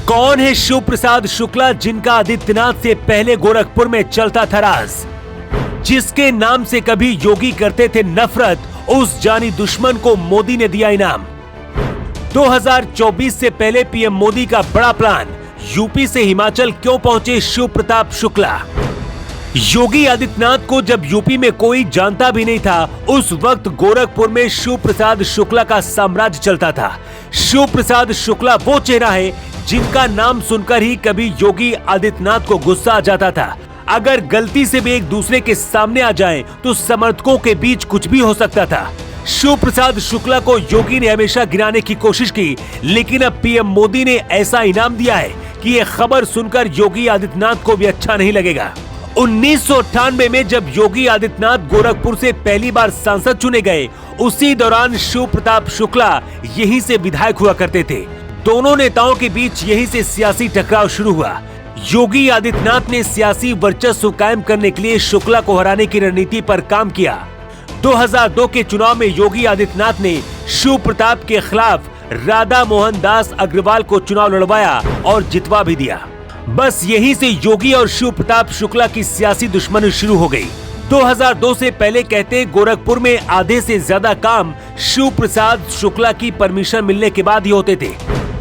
कौन है शिव प्रसाद शुक्ला, जिनका आदित्यनाथ से पहले गोरखपुर में चलता था राज, जिसके नाम से कभी योगी करते थे नफरत, उस जानी दुश्मन को मोदी ने दिया इनाम। 2024 से पहले पीएम मोदी का बड़ा प्लान, यूपी से हिमाचल क्यों पहुंचे शिव प्रताप शुक्ला। योगी आदित्यनाथ को जब यूपी में कोई जानता भी नहीं था, उस वक्त गोरखपुर में शिव प्रसाद शुक्ला का साम्राज्य चलता था। शिव प्रसाद शुक्ला वो चेहरा है जिनका नाम सुनकर ही कभी योगी आदित्यनाथ को गुस्सा आ जाता था। अगर गलती से भी एक दूसरे के सामने आ जाएं, तो समर्थकों के बीच कुछ भी हो सकता था। शिव प्रसाद शुक्ला को योगी ने हमेशा गिराने की कोशिश की, लेकिन अब पीएम मोदी ने ऐसा इनाम दिया है कि ये खबर सुनकर योगी आदित्यनाथ को भी अच्छा नहीं लगेगा। 1998 में जब योगी आदित्यनाथ गोरखपुर से पहली बार सांसद चुने गए, उसी दौरान शिव प्रताप शुक्ला यहीं से विधायक हुआ करते थे। दोनों नेताओं के बीच यहीं से सियासी टकराव शुरू हुआ। योगी आदित्यनाथ ने सियासी वर्चस्व कायम करने के लिए शुक्ला को हराने की रणनीति पर काम किया। 2002 के चुनाव में योगी आदित्यनाथ ने शिव प्रताप के खिलाफ राधा मोहन दास अग्रवाल को चुनाव लड़वाया और जितवा भी दिया। बस यहीं से योगी और शिव प्रताप शुक्ला की सियासी दुश्मनी शुरू हो गई। 2002 से पहले कहते गोरखपुर में आधे से ज्यादा काम शिव प्रसाद शुक्ला की परमिशन मिलने के बाद ही होते थे,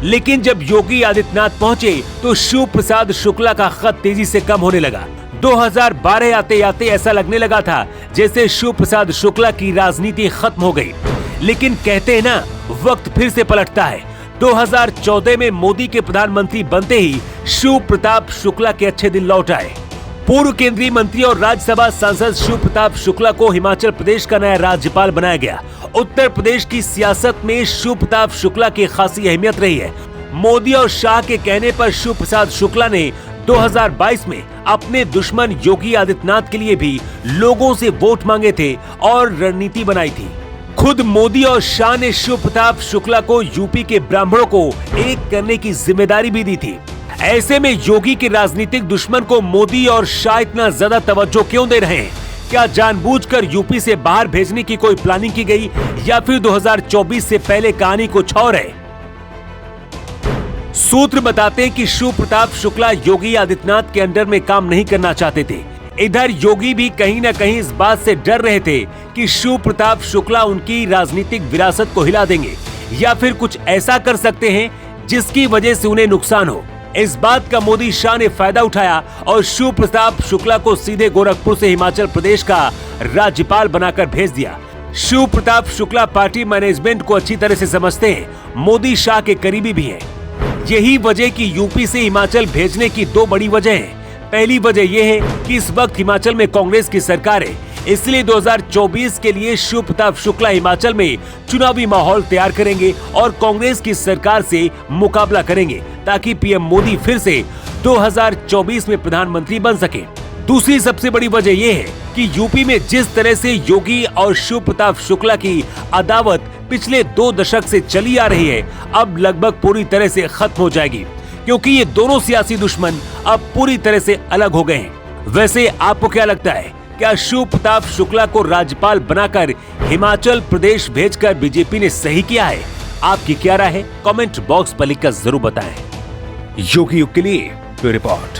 लेकिन जब योगी आदित्यनाथ पहुंचे तो शिव प्रसाद शुक्ला का खत तेजी से कम होने लगा। 2012 आते आते ऐसा लगने लगा था जैसे शिव प्रसाद शुक्ला की राजनीति खत्म हो गई। लेकिन कहते हैं ना, वक्त फिर से पलटता है। 2014 में मोदी के प्रधानमंत्री बनते ही शिव प्रताप शुक्ला के अच्छे दिन लौट आए। पूर्व केंद्रीय मंत्री और राज्यसभा सांसद शिव प्रताप शुक्ला को हिमाचल प्रदेश का नया राज्यपाल बनाया गया। उत्तर प्रदेश की सियासत में शिव प्रताप शुक्ला की खासी अहमियत रही है। मोदी और शाह के कहने पर शिव प्रसाद शुक्ला ने 2022 में अपने दुश्मन योगी आदित्यनाथ के लिए भी लोगों से वोट मांगे थे और रणनीति बनाई थी। खुद मोदी और शाह ने शिव प्रताप शुक्ला को यूपी के ब्राह्मणों को एक करने की जिम्मेदारी भी दी थी। ऐसे में योगी के राजनीतिक दुश्मन को मोदी और शाह इतना ज्यादा तवज्जो क्यों दे रहे हैं? क्या जानबूझकर यूपी से बाहर भेजने की कोई प्लानिंग की गई, या फिर 2024 से पहले कहानी कुछ और है? सूत्र बताते हैं कि शिव प्रताप शुक्ला योगी आदित्यनाथ के अंडर में काम नहीं करना चाहते थे। इधर योगी भी कहीं न कहीं इस बात से डर रहे थे कि शिव प्रताप शुक्ला उनकी राजनीतिक विरासत को हिला देंगे, या फिर कुछ ऐसा कर सकते हैं जिसकी वजह से उन्हें नुकसान हो। इस बात का मोदी शाह ने फायदा उठाया और शिव प्रताप शुक्ला को सीधे गोरखपुर से हिमाचल प्रदेश का राज्यपाल बनाकर भेज दिया। शिव प्रताप शुक्ला पार्टी मैनेजमेंट को अच्छी तरह से समझते हैं, मोदी शाह के करीबी भी हैं। यही वजह कि यूपी से हिमाचल भेजने की दो बड़ी वजह है। पहली वजह यह है कि इस वक्त हिमाचल में कांग्रेस की सरकार है, इसलिए 2024 के लिए शिव प्रताप शुक्ला हिमाचल में चुनावी माहौल तैयार करेंगे और कांग्रेस की सरकार से मुकाबला करेंगे, ताकि पीएम मोदी फिर से 2024 में प्रधानमंत्री बन सके। दूसरी सबसे बड़ी वजह यह है कि यूपी में जिस तरह से योगी और शिव प्रताप शुक्ला की अदावत पिछले 2 दशक से चली आ रही है, अब लगभग पूरी तरह से खत्म हो जाएगी, क्योंकि ये दोनों सियासी दुश्मन अब पूरी तरह से अलग हो गए हैं। वैसे आपको क्या लगता है, क्या शिव प्रताप शुक्ला को राज्यपाल बनाकर हिमाचल प्रदेश भेजकर बीजेपी ने सही किया है? आपकी क्या राय है? कमेंट बॉक्स पर लिखकर जरूर बताएं। योगी युग के लिए रिपोर्ट।